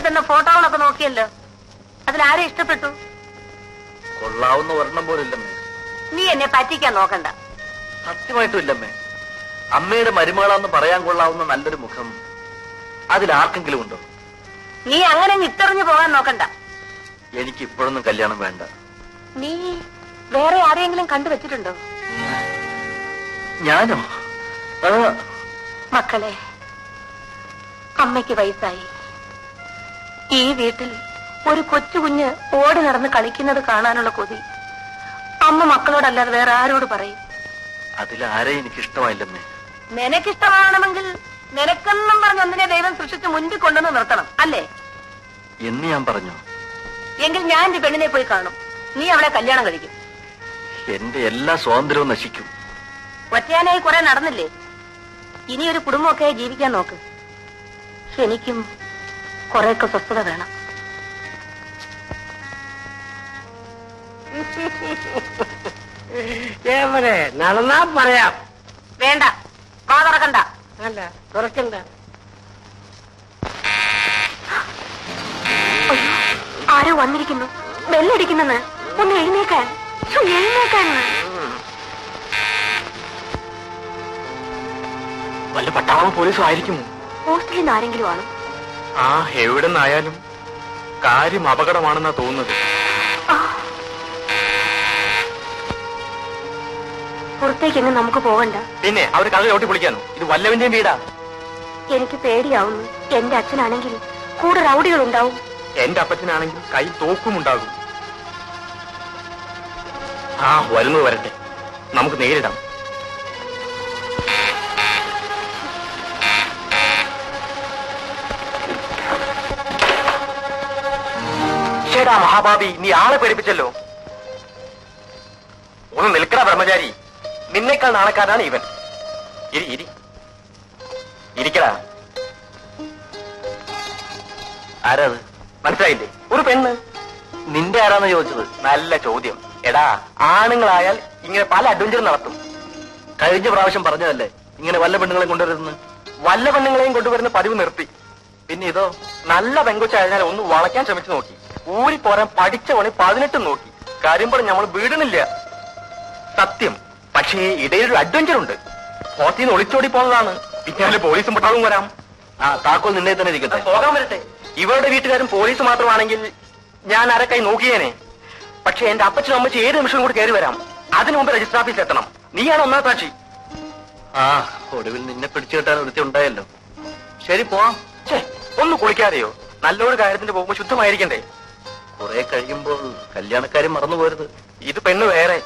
തന്ന ഫോട്ടോകളൊക്കെ നോക്കിയല്ലോ, അതിലാരെ ഇഷ്ടപ്പെട്ടു? കൊള്ളാവുന്ന ഒരെണ്ണം പോലില്ലമ്മേ. നീ എന്നെ പറ്റിക്കാൻ നോക്കണ്ട. സത്യമായിട്ടും ഇല്ലമ്മേ. അമ്മയുടെ മരുമകളാന്ന് പറയാൻ കൊള്ളാവുന്ന നല്ലൊരു മുഖം അതിലാർക്കെങ്കിലും ഉണ്ടോ? നീ അങ്ങനെ ഇട്ടെറിഞ്ഞു പോകാൻ നോക്കണ്ട. എനിക്ക് ഇപ്പോഴൊന്നും കല്യാണം വേണ്ട. നീ വേറെ ആരെയെങ്കിലും കണ്ടുവച്ചിട്ടുണ്ടോ? ഞാനോ? മക്കളെ, അമ്മയ്ക്ക് വയസ്സായി. ഈ വീട്ടിൽ ഒരു കൊച്ചു കുഞ്ഞ് ഓടി നടന്ന് കളിക്കുന്നത് കാണാനുള്ള കൊതി അമ്മ മക്കളോടല്ലാതെ വേറെ ആരോട് പറയും? അതിലാരെ എനിക്കിഷ്ടമായില്ലെന്നേ. നിനക്കിഷ്ടമാണെങ്കിൽ നിനക്കെന്നും പറഞ്ഞ് ഒന്നിനെ ദൈവം സൃഷ്ടിച്ച് മുൻപിൽ കൊണ്ടുവന്ന് നിർത്തണം, അല്ലേ? എന്ന് ഞാൻ പറഞ്ഞു. എങ്കിൽ ഞാൻ എന്റെ പെണ്ണിനെ പോയി കാണും. നീ അവളെ കല്യാണം കഴിക്കും. എന്റെ എല്ലാ സ്വാതന്ത്ര്യവും നശിക്കും. ഒറ്റയാനായി കുറെ നടന്നില്ലേ? ഇനി ഒരു കുടുംബമൊക്കെ ജീവിക്കാൻ നോക്ക്. എനിക്കും കുറെയൊക്കെ സ്വസ്ഥത വേണം. നടന്നാ പറയാം. വേണ്ട, വാ തുറക്കണ്ട. അല്ല, തുറക്കണ്ട. ആരോ വന്നിരിക്കുന്നു. ബെല്ലടിക്കുന്നെന്ന്. ഒന്ന് എഴുന്നേക്കാൻ, എഴുന്നേക്കാൻ. വല്ല പട്ടാളവും പോലീസും ആയിരിക്കുമോ? ഹോസ്റ്റലിൽ നിന്ന് ആരെങ്കിലും ആണ്. ആ, എവിടെ നിന്നായാലും കാര്യം അപകടമാണെന്നാ തോന്നുന്നത്. പുറത്തേക്കെങ്ങും നമുക്ക് പോകണ്ട. പിന്നെ അവര് കഥ ചോട്ടി പൊളിക്കാനോ? ഇത് വല്ലവന്റെയും വീടാ. എനിക്ക് പേടിയാവുന്നു. എന്റെ അച്ഛനാണെങ്കിൽ കൂടെ റൗഡികൾ ഉണ്ടാവും. എന്റെ അപ്പച്ചനാണെങ്കിൽ കൈ തോക്കുമുണ്ടാകും. ആ, വരുന്നത് വരട്ടെ, നമുക്ക് നേരിടാം. ചേടാ മഹാഭാവി, നീ ആളെ പേടിപ്പിച്ചല്ലോ. ഒന്ന് നിൽക്കട ബ്രഹ്മചാരി, നിന്നേക്കാൾ നാണക്കാരനാണ് ഇവൻ. ഇരിക്കടാ. ആരാത്? മനസ്സിലായില്ലേ? ഒരു പെണ്ണ്. നിന്റെ ആരാന്ന് ചോദിച്ചത്? നല്ല ചോദ്യം. എടാ, ആണുങ്ങളായാൽ ഇങ്ങനെ പല അഡ്വഞ്ചറും നടത്തും. കഴിഞ്ഞ പ്രാവശ്യം പറഞ്ഞതല്ലേ ഇങ്ങനെ വല്ല പെണ്ണുങ്ങളെയും കൊണ്ടുവരുന്നു. വല്ല പെണ്ണുങ്ങളെയും കൊണ്ടുവരുന്ന പതിവ് നിർത്തി. പിന്നെ ഇതോ, നല്ല പെങ്കൊച്ചായതിനാൽ ഒന്ന് വളയ്ക്കാൻ ശ്രമിച്ചു നോക്കി. ഊരി പോരാൻ പഠിച്ച പണി 18 നോക്കി. കാര്യം പറഞ്ഞ് നമ്മൾ വീടുന്നില്ല. സത്യം. പക്ഷേ ഇടയിലൊരു അഡ്വഞ്ചർ ഉണ്ട്. ഹോസ്റ്റലിൽ നിന്ന് ഒളിച്ചോടി പോകുന്നതാണ്. പിന്നെ പോലീസും പട്ടാളവും വരാം. ആ, താക്കോൽ നിന്നെ തന്നെ ഇരിക്കട്ടെ. പോകാൻ വരട്ടെ. ഇവരുടെ വീട്ടുകാരും പോലീസ് മാത്രമാണെങ്കിൽ ഞാൻ അരക്കായി നോക്കിയേനെ. പക്ഷെ എന്റെ അപ്പച്ചനും അമ്മച്ചും ഏത് നിമിഷവും കൂടി കയറി വരാം. അതിനു മുമ്പ് രജിസ്റ്റർ ഓഫീസിൽ എത്തണം. നീയാണ് ഒന്നാം സാക്ഷി. ആ, ഒടുവിൽ നിന്നെ പിടിച്ചു കെട്ടാൻ ഒരുത്തി ഉണ്ടായല്ലോ. ശരി, പോവാം. ഒന്ന് കുളിക്കാതെയോ? നല്ലൊരു കാര്യത്തിന് പോകുമ്പോ ശുദ്ധമായിരിക്കണ്ടേ? കുറെ കഴിയുമ്പോൾ കല്യാണക്കാരും മറന്നു പോരുത്. ഇത് പെണ്ണ് വേറെ.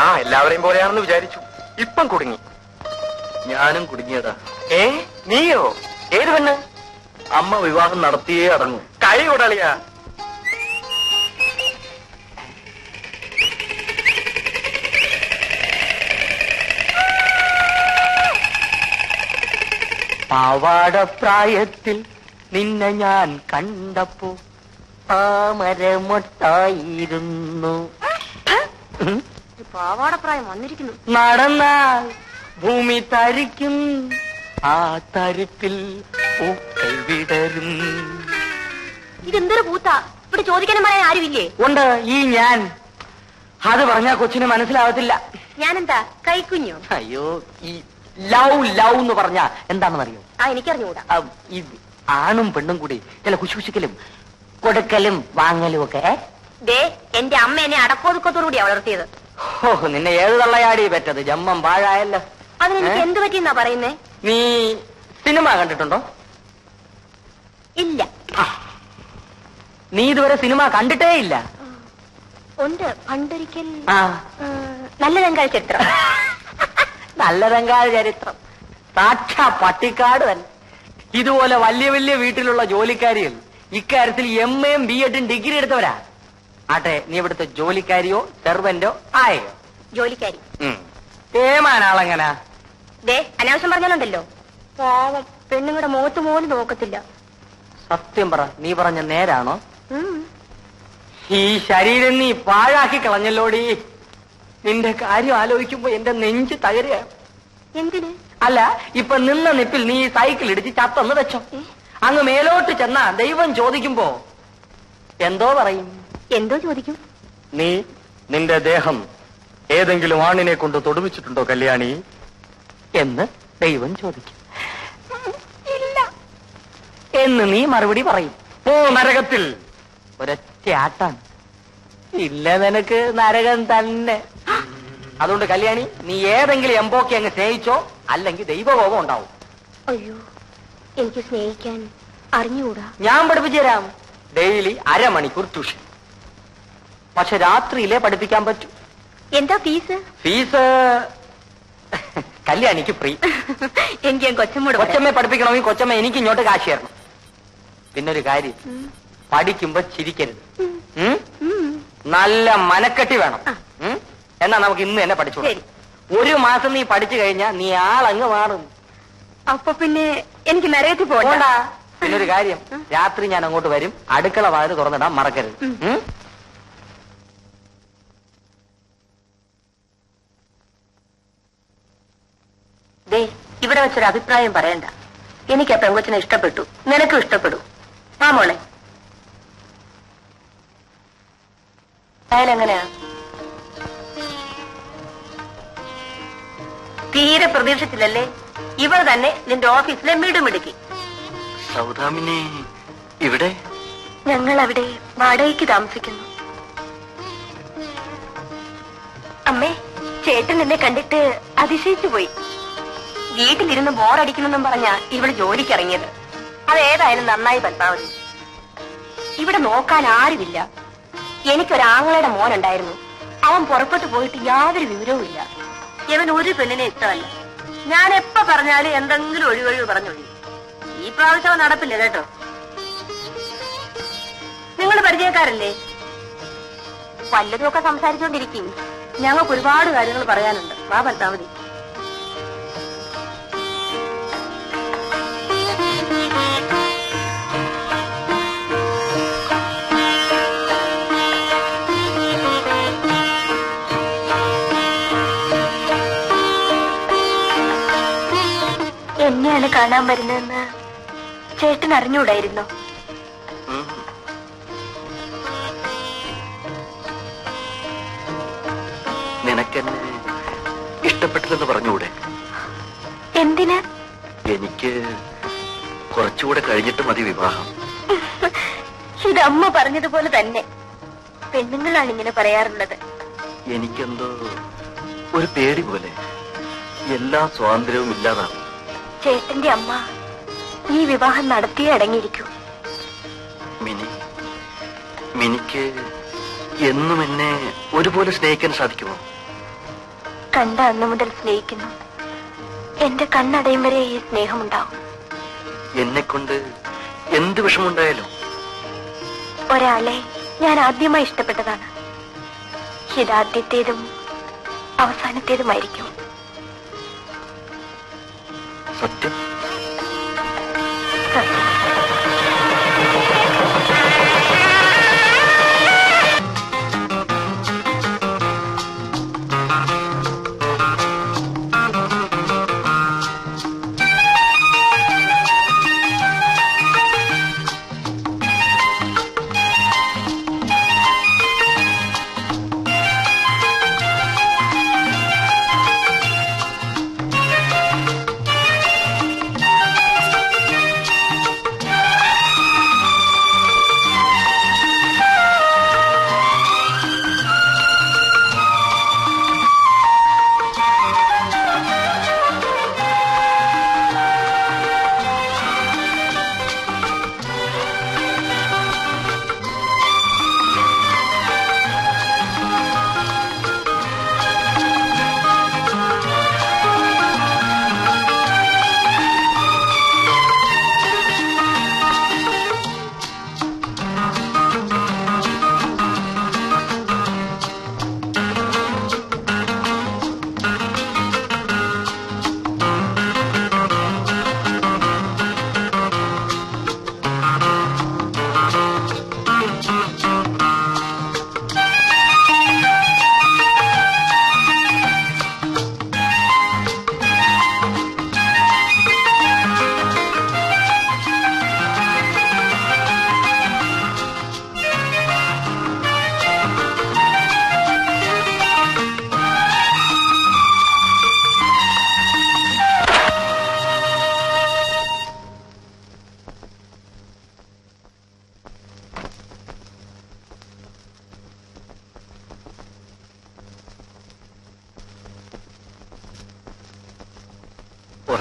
ആ, എല്ലാവരെയും പോലെയാണെന്ന് വിചാരിച്ചു. ഇപ്പം കുടുങ്ങി. ഞാനും കുടുങ്ങിയടാ. നീയോ? ഏത് പെണ്ണ്? അമ്മ വിവാഹം നടത്തിയേ അടങ്ങും. കൈ കൊടളിയാ. പാവാടപ്രായത്തിൽ നിന്നെ ഞാൻ കണ്ടപ്പോ താമരമൊട്ടായിരുന്നു. പാവാടപ്രായം വന്നിരിക്കുന്നു. നടന്നാൽ ഭൂമി തരിക്കും, ആ തരിപ്പിൽ പൂക്കൾ വിടരും. ഇതെന്തൊരു പൂത്താ? ഇവിടെ ചോദിക്കാനും പറയാൻ ആരുമില്ലേ? ഉണ്ട്, ഈ ഞാൻ. അത് പറഞ്ഞാ കൊച്ചിന് മനസ്സിലാവത്തില്ല. ഞാനെന്താ കൈക്കുഞ്ഞോ? അയ്യോ, ഈ ലവ് ലവ് എന്ന് പറഞ്ഞാ എന്താണെന്നറിയോ? ആ, എനിക്കറിഞ്ഞുകൂടാ. ഈ ആണും പെണ്ണും കൂടി ചില കുശുകുശുക്കലും കൊടുക്കലും വാങ്ങലും ഒക്കെ. ദേ, എന്റെ അമ്മ എന്നെ അടക്കോതുക്കത്തോടുകൂടിയാ വളർത്തിയത്. ഓ, നിന്നെ ഏത് തള്ളയാടി പറ്റത്? ജമ്മം പാഴായല്ലോ. അതിനെനിക്ക് എന്ത് പറ്റിയെന്നാ പറയുന്നേ? നീ സിനിമ കണ്ടിട്ടുണ്ടോ? ഇല്ല. നീ ഇതുവരെ സിനിമ കണ്ടിട്ടേ ഇല്ല? ഉണ്ട്, പണ്ടൊരിക്കൽ. നല്ല രംഗാൾ ചരിത്രം. നല്ല രംഗാൾ ചരിത്രം സാക്ഷാ പട്ടിക്കാട് തന്നെ. ഇതുപോലെ വലിയ വലിയ വീട്ടിലുള്ള ജോലിക്കാരികൾ ഇക്കാര്യത്തിൽ MA യും BEd ഡിഗ്രി എടുത്തവരാ. ആട്ടെ, നീ ഇവിടുത്തെ ജോലിക്കാരിയോ സെർവന്റോ ആയോ? ജോലിക്കാരി. ഏമാനാളെങ്ങനാ? ദേ, അനാവശ്യം പറഞ്ഞാലുണ്ടല്ലോ. പാവം, പെണ്ണുങ്ങളുടെ മുഖത്ത് പോലും നോക്കത്തില്ല. സത്യം പറ, നീ പറഞ്ഞ നേരാണോ? ഈ ശരീരം നീ പാഴാക്കി കളഞ്ഞല്ലോടി. നിന്റെ കാര്യം ആലോചിക്കുമ്പോ എന്റെ നെഞ്ച് തകരുക. എന്തിന്? അല്ല, ഇപ്പൊ നിന്ന നിപ്പിൽ നീ സൈക്കിൾ ഇടിച്ച് ചത്തെന്ന് വെച്ചോ. അങ്ങ് മേലോട്ട് ചെന്നാ ദൈവം ചോദിക്കുമ്പോ എന്തോ പറയും? എന്തോ ചോദിക്കും? നീ നിന്റെ ദേഹം ഏതെങ്കിലും ആണിനെ കൊണ്ട് തൊടുവിച്ചിട്ടുണ്ടോ കല്യാണി എന്ന് ദൈവം ചോദിക്കും. ഇല്ല എന്ന് നീ മറുപടി പറയും. ഓ നരകത്തിൽ. ഒരൊറ്റ ആട്ടാണ്. ഇല്ല, നിനക്ക് നരകം തന്നെ. അതുകൊണ്ട് കല്യാണി, നീ ഏതെങ്കിലും എംബോക്കെ അങ്ങ് സ്നേഹിച്ചോ, അല്ലെങ്കിൽ ദൈവകോപം ഉണ്ടാവും. അയ്യോ, എനിക്ക് സ്നേഹിക്കാൻ അറിഞ്ഞുകൂടാ. ഞാൻ പഠിപ്പിച്ചു തരാം. ഡെയിലി അരമണിക്കൂർ ട്യൂഷൻ. പക്ഷെ രാത്രിയിലേ പഠിപ്പിക്കാൻ പറ്റൂ. എന്താ ഫീസ്? Fees കല്യാണിക്ക് free. എനിക്ക് ഞാൻ കൊച്ചമ്മോട് കൊച്ചമ്മയെ പഠിപ്പിക്കണമെങ്കിൽ കൊച്ചമ്മ എനിക്ക് ഇങ്ങോട്ട് കാശ് തരണം. പിന്നൊരു കാര്യം, പഠിക്കുമ്പോ ചിരിക്കരുത്. നല്ല മനക്കെട്ടി വേണം. എന്നാ നമുക്ക് ഇന്ന് തന്നെ പഠിച്ചു. ഒരു മാസം നീ പഠിച്ചു കഴിഞ്ഞാ നീ ആളങ്ങ് മാറും. അപ്പൊ പിന്നെ എനിക്ക് നരകത്തിൽ പോകണ്ട. പിന്നൊരു കാര്യം, രാത്രി ഞാൻ അങ്ങോട്ട് വരും. അടുക്കള വാതിൽ തുറന്നിടാൻ മറക്കരുത്. ഇവിടെ വെച്ചൊരു അഭിപ്രായം പറയണ്ട. എനിക്ക് ആ പെങ്കൊച്ചിനെ ഇഷ്ടപ്പെട്ടു, നിനക്കും ഇഷ്ടപ്പെടും. ആ മോളെ, അയാളെങ്ങനെയാ? തീരെ പ്രതീക്ഷിച്ചില്ലല്ലേ? ഇവൾ തന്നെ നിന്റെ ഓഫീസിലെ മിടുമിടുക്കി. സൗദാമിനി ഇവിടെ? ഞങ്ങൾ അവിടെ വാടകയ്ക്ക് താമസിക്കുന്നു. അമ്മേ, ചേട്ടൻ എന്നെ കണ്ടിട്ട് അതിശയിച്ചു പോയി. വീട്ടിലിരുന്ന് ബോറടിക്കുന്നെന്നും പറഞ്ഞാ ഇവള് ജോലിക്കിറങ്ങിയത്. അതേതായാലും നന്നായി പത്മാവതി. ഇവിടെ നോക്കാൻ ആരുമില്ല. എനിക്കൊരാങ്ങളുടെ മോനുണ്ടായിരുന്നു. അവൻ പുറപ്പെട്ടു പോയിട്ട് യാതൊരു വിവരവും ഇല്ല. ഇവൻ ഒരു പെണ്ണിനെ ഇഷ്ടമല്ല. ഞാൻ എപ്പോ പറഞ്ഞാലും എന്തെങ്കിലും ഒഴിവൊഴിവ് പറഞ്ഞൊഴി. ഈ പ്രാവശ്യം നടപ്പില്ല കേട്ടോ. നിങ്ങൾ പരിചയക്കാരല്ലേ? വല്ലതുമൊക്കെ സംസാരിച്ചുകൊണ്ടിരിക്കും. ഞങ്ങൾക്ക് ഒരുപാട് കാര്യങ്ങൾ പറയാനുണ്ട്. വാ പത്മാവതി. എന്നെയാണ് കാണാൻ വരുന്നതെന്ന് ചേട്ടൻ അറിഞ്ഞൂടായിരുന്നോ? നിനക്കെന്നെ ഇഷ്ടപ്പെട്ടില്ലെന്ന് പറഞ്ഞൂടെ? എന്തിന്? എനിക്ക് കുറച്ചുകൂടെ കഴിഞ്ഞിട്ട് മതി വിവാഹം. ഇതമ്മ പറഞ്ഞതുപോലെ തന്നെ. പെണ്ണുങ്ങളാണ് ഇങ്ങനെ പറയാറുള്ളത്. എനിക്കെന്തോ ഒരു പേടി പോലെ. എല്ലാ സ്വാതന്ത്ര്യവും ഇല്ലാതാണ്. ചേട്ടന്റെ അമ്മ ഈ വിവാഹം നടത്തിയേ അടങ്ങിയിരിക്കൂ. മിനിക്ക് എന്നും എന്നെ ഒരുപോലെ സ്നേഹിക്കാൻ സാധിക്കുമോ? കണ്ട അന്നു മുതൽ സ്നേഹിക്കുന്നു. എന്റെ കണ്ണടയും വരെ ഈ സ്നേഹമുണ്ടാവും. എന്നെക്കൊണ്ട് എന്ത് വിഷമുണ്ടായാലും ഒരാളെ ഞാൻ ആദ്യമായി ഇഷ്ടപ്പെട്ടതാണ്. ഇതാദ്യത്തേതും അവസാനത്തേതുമായിരിക്കും. സത്യം.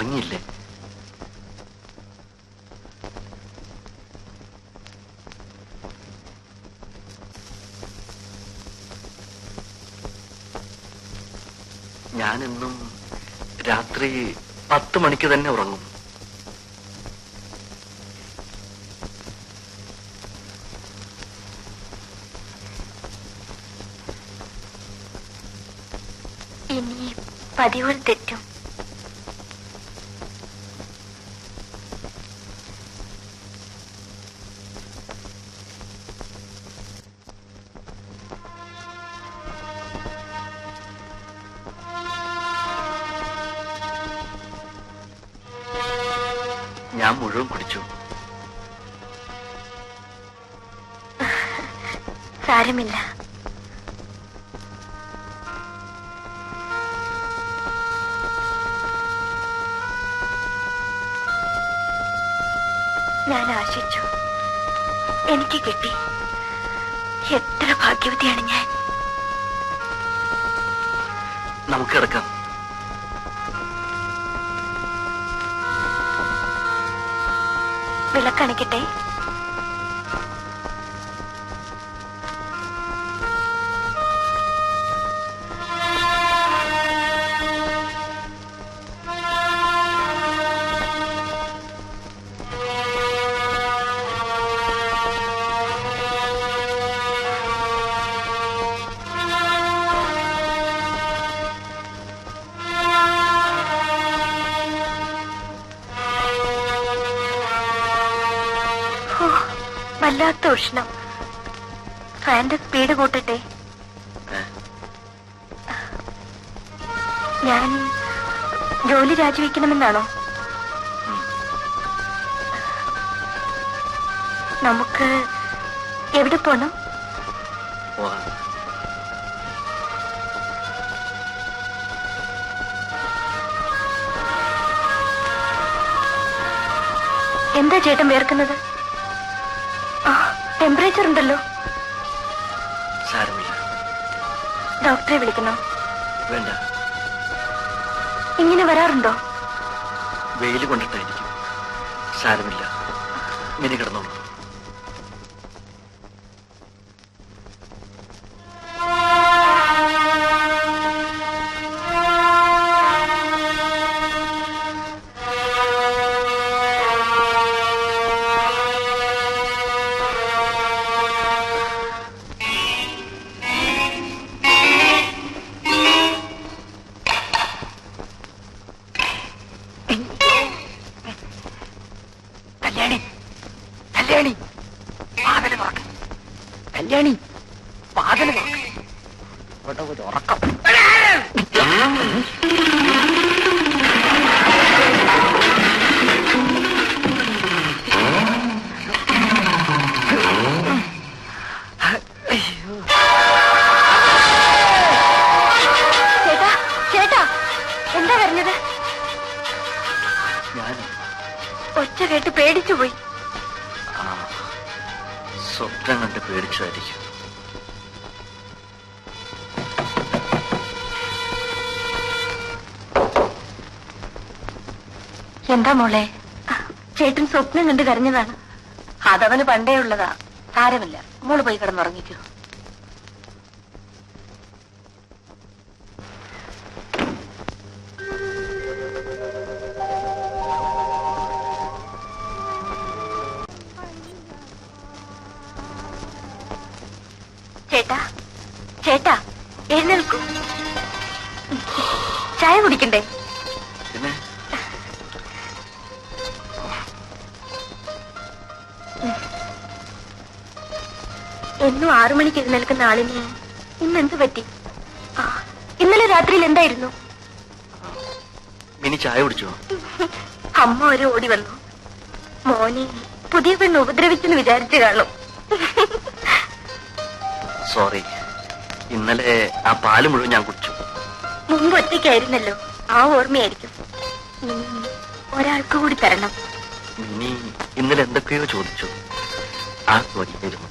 ഉറങ്ങിയില്ലേ? ഞാനെന്നും രാത്രി 10 മണിക്ക് തന്നെ ഉറങ്ങും. ഇനി പതിവുകൾ തെറ്റും. ഞാൻ മുഴുവൻ കുടിച്ചു. സാരമില്ല. ഞാൻ ആശിച്ചു, എനിക്ക് കിട്ടി. എത്ര ഭാഗ്യവതിയാണ് ഞാൻ. നമുക്ക് കിടക്കാം. വിളക്കണിക്കട്ടെ? വല്ലാത്ത ഉഷ്ണം. ഫാന്റെ സ്പീഡ് കൂട്ടട്ടെ? ഞാൻ ജോലി രാജിവെക്കണമെന്നാണോ? നമുക്ക് എവിടെ പോണം? എന്താ ചേട്ടൻ വേർക്കുന്നത്? ടെമ്പറേച്ചർ ഉണ്ടല്ലോ. സാരമില്ല. ഡോക്ടറെ വിളിക്കണോ? വേണ്ട. ഇങ്ങനെ വരാറുണ്ടോ? വെയിൽ കൊണ്ടിട്ടായിരിക്കും. സാരമില്ല, ഇനി കിടന്നോളൂ. കല്യാണി, വാതില് തുറക്ക്. ഇവിടെ ഒരു ഉറക്കം. ചേട്ടാ, ചേട്ടാ, എന്താ പറഞ്ഞത്? ഞാൻ ഒച്ച കേട്ട് പേടിച്ചുപോയി. സ്വപ്നം കണ്ട് പേടിച്ചതായിരിക്കും. എന്താ മോളെ? ചേട്ടൻ സ്വപ്നം കണ്ട് കരഞ്ഞതാണ്. അതവന് പണ്ടേ ഉള്ളതാ. സാരമില്ല, മോള് പോയി കിടന്നുറങ്ങിക്കോ. ചേട്ടാ, ചേട്ടാ, എഴുന്നേൽക്കൂ. ചായ കുടിക്കണ്ടേ? പിന്നെ എന്നും 6 മണിക്ക് എഴുന്നേൽക്കുന്ന ആളിന് ഇന്നെന്ത് പറ്റി? ഇന്നലെ രാത്രിയിൽ എന്തായിരുന്നു? മിനി ചായ കുടിച്ചോ? അമ്മ ഒരു ഓടി വന്നു. മോനെ പുതിയ പെണ്ണ് ഉപദ്രവിച്ചെന്ന് വിചാരിച്ചു കാണും. സോറി, ഇന്നലെ ആ പാല് മുഴുവൻ ഞാൻ കുടിച്ചു. മുമ്പ് ഒറ്റയ്ക്കായിരുന്നല്ലോ, ആ ഓർമ്മയായിരിക്കും. ഒരാൾക്ക് കൂടി തരണം. മിനി ഇന്നലെ എന്തൊക്കെയോ ചോദിച്ചു. ആ ചോദിച്ചിരുന്നു.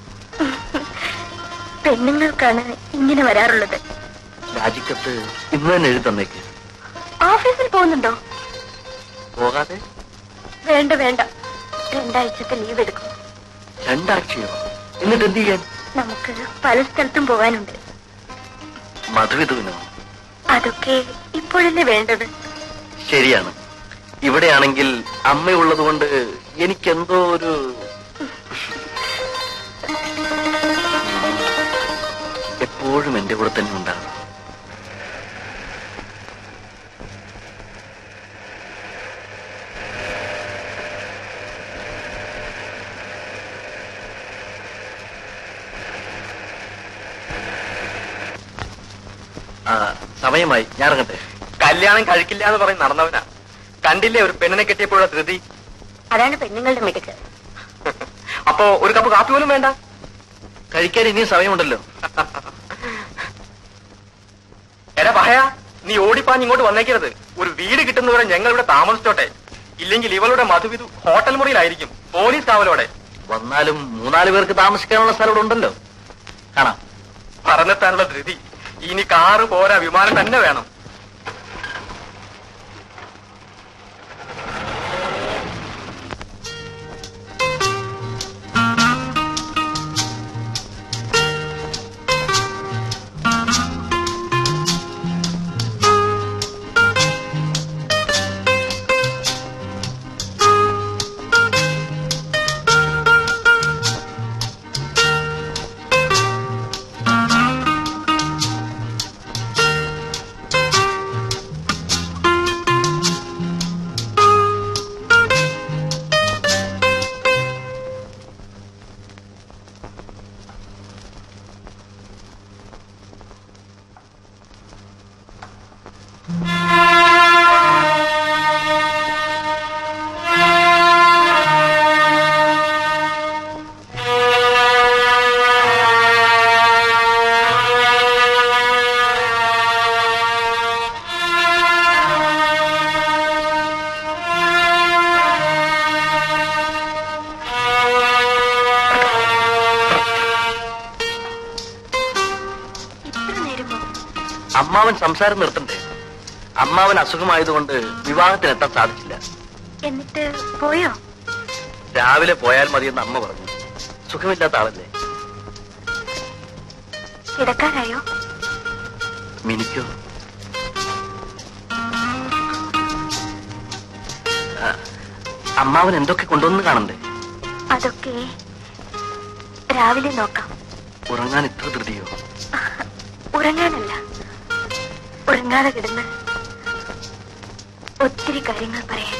പെണ്ണുങ്ങൾക്കാണ് ഇങ്ങനെ വരാറുള്ളത്. രാജിക്കത്ത് ഇന്ന് തന്നെ എഴുതി തന്നേക്ക്. ഓഫീസിൽ പോകുന്നുണ്ടോ? പോകാതെ? വേണ്ട വേണ്ട, 2 ആഴ്ചത്തെ ലീവ് എടുക്കും. 2 ആഴ്ചയോ? എന്നിട്ട് എന്ത് ചെയ്യാൻ? നമുക്ക് പല സ്ഥലത്തും പോകാനുണ്ട്. മധുവിധുവിനോ? അതൊക്കെ ഇപ്പോഴല്ലേ വേണ്ടത്. ശരിയാണ്. ഇവിടെയാണെങ്കിൽ അമ്മയുള്ളത് കൊണ്ട് എനിക്കെന്തോ ഒരു എപ്പോഴും എന്റെ കൂടെ തന്നെ ഉണ്ടാകും. സമയമായി, ഞാൻ ഇറങ്ങട്ടെ. കല്യാണം കഴിക്കില്ല എന്ന് പറഞ്ഞ് നടന്നവനാ. കണ്ടില്ലേ ഒരു പെണ്ണിനെ കെട്ടിയപ്പോഴുള്ള ധൃതി? അതാണ് പെണ്ണുങ്ങളുടെ മിടുക്ക്. അപ്പോ ഒരു കപ്പ് കാപ്പി പോലും വേണ്ട? കഴിക്കാൻ ഇനിയും സമയമുണ്ടല്ലോ. എടാ പഹയ, നീ ഓടിപ്പാഞ്ഞ് ഇങ്ങോട്ട് വന്നേക്കരുത്. ഒരു വീട് കിട്ടുന്നവരെ ഞങ്ങൾ ഇവിടെ താമസിച്ചോട്ടെ. ഇല്ലെങ്കിൽ ഇവളുടെ മധുവിധു ഹോട്ടൽ മുറിയിലായിരിക്കും, പോലീസ് കാവലോടെ. വന്നാലും 3-4 പേർക്ക് താമസിക്കാനുള്ള സ്ഥലം ഇവിടെ ഉണ്ടല്ലോ. കാണാം. പറഞ്ഞെത്താനുള്ള ധൃതി. ഇനി കാറ് പോരാ, വിമാനം തന്നെ വേണം. അമ്മാവൻ സംസാരം നിർത്തണ്ടേ? അമ്മാവൻ അസുഖമായതുകൊണ്ട് വിവാഹത്തിനെത്താൻ സാധിച്ചില്ല. എന്നിട്ട് പോയോ? രാവിലെ പോയാൽ മതിയെന്ന് അമ്മ പറഞ്ഞു. സുഖമില്ലാത്ത ആളല്ലേ. കിടക്കാനായോ? മിനിക്കോ? അമ്മാവൻ എന്തൊക്കെ കൊണ്ടുവന്ന് കാണണ്ടേ? അതൊക്കെ രാവിലെ നോക്കാം. ഉറങ്ങാൻ ഇത്ര ധൃതിയോ? ഉറങ്ങാനല്ല, ഉറങ്ങാതെ കിടന്ന് ഒത്തിരി കാര്യങ്ങൾ പറയാൻ.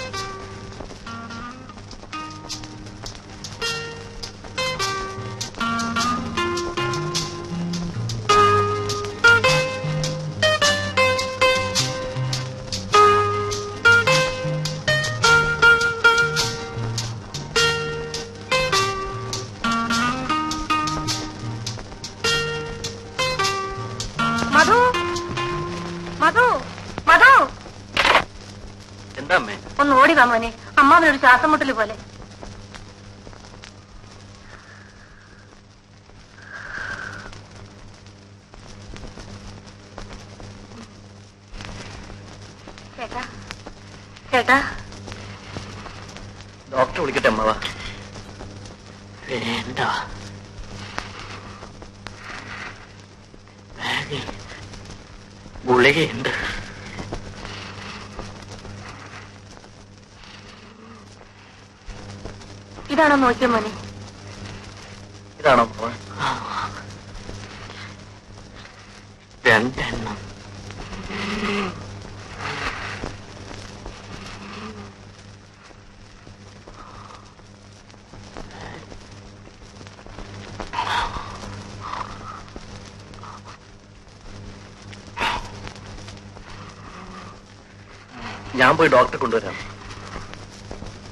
മധു, മധു, മധു, എന്താ അമ്മേ? ഒന്ന് ഓടി വാ മോനെ. അമ്മാവനൊരു ശ്വാസം മുട്ടല് പോലെ. ചേട്ടാ, ചേട്ടാ, ഡോക്ടർ വിളിക്കട്ടെ അമ്മാവ? വേണ്ട, ഗുളികയുണ്ട്. ഇതാണോ നോക്കിയ മോനെ? ഇതാണോ അമ്മാവ? 2 എണ്ണം. ഞാൻ പോയി ഡോക്ടറെ കൊണ്ടുവരാം.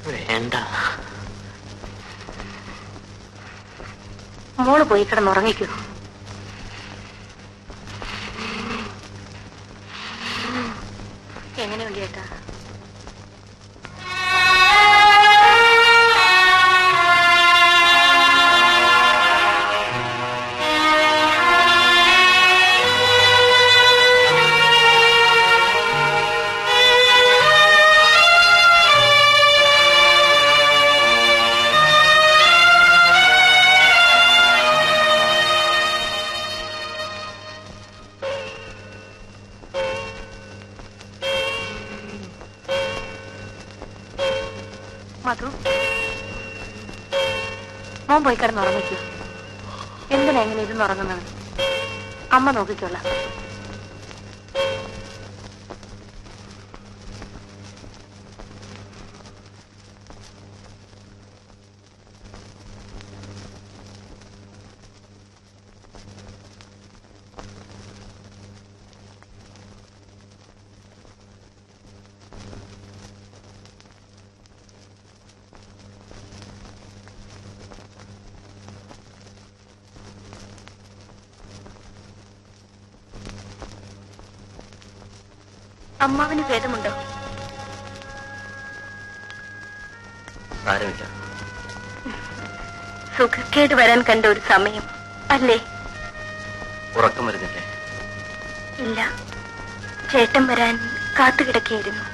വേണ്ട, മോള് പോയി കിടന്നുറങ്ങിക്കൂ. എങ്ങനെയുണ്ട് ചേട്ടാ? മോൻ പോയി കിടന്ന് ഉറങ്ങിക്കൂ. എന്തിനാ എങ്ങനെ ഇരുന്ന് ഉറങ്ങുന്നത്? അമ്മ നോക്കിക്കോളാം. അമ്മാവിന് ഭേദമുണ്ടോ? സാരമില്ല. സുഖക്കേട് വരാൻ കണ്ട ഒരു സമയം അല്ലേ? ഉറക്കം വരുന്നില്ലേ? ഇല്ല, ചേട്ടൻ വരാൻ കാത്തുകിടക്കുകയായിരുന്നു.